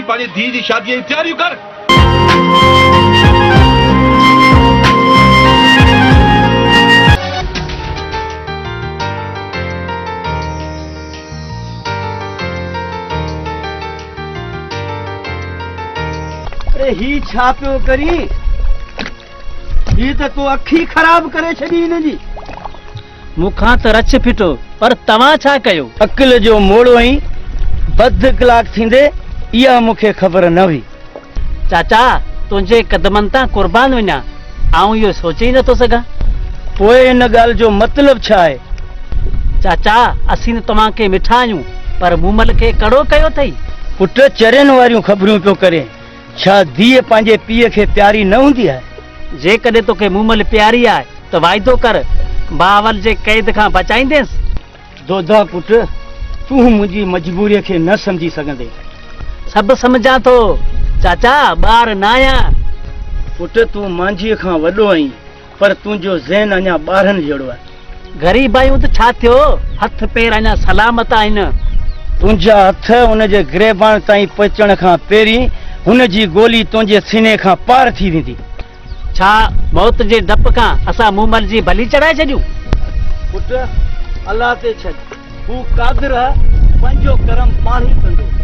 वही पांजे धी जी शादी की तैयारी कर। अरे ही छा पियो करी, ही तो तू अखी खराब करे छड़ी इन जी। मुखां त रच फिटो, पर तव्हां छा कयो? अकल जो मोड़ो ही बद कलाक थींदे इहा मूंखे ख़बर न हुई। चाचा तुंहिंजे कदमनि तां कुर्बान वञा, आऊं इहो सोचे ई नथो सघां। पोइ इन ॻाल्हि जो मतिलबु छा आहे? चाचा असीं न तव्हांखे मिठा आहियूं, पर मूमल खे कड़ो कयो अथई। पुट चरियनि वारियूं ख़बरूं पियो करे, छा धीअ पंहिंजे पीउ खे प्यारी न हूंदी आहे? जेकॾहिं तोखे मूमल प्यारी आहे त वाइदो कर बावल जे कैद खां बचाईंदेसि। दोधा पुट, तूं मुंहिंजी मजबूरीअ खे न सम्झी सघंदे। सभु सम्झां थो चाचा, ॿार न आहियां। पुट तूं मांझीअ खां वॾो आहीं, पर तुंहिंजो ज़हन अञा ॿारनि जहिड़ो आहे। ग़रीब आहियूं त छा थियो, हथ पेर अञा सलामत आहिनि। तुंहिंजा हथ हुनजे गिरेबान ताईं पहुचण खां पहिरीं हुनजी गोली तुंहिंजे सीने खां पार थी वेंदी। छा मौत जे डप खां असां मूमल जी भली चढ़ाए छॾियूं? पुट अल्लाह ते छॾ, हू कादिर आहे, पंहिंजो करम पाण ई कंदो।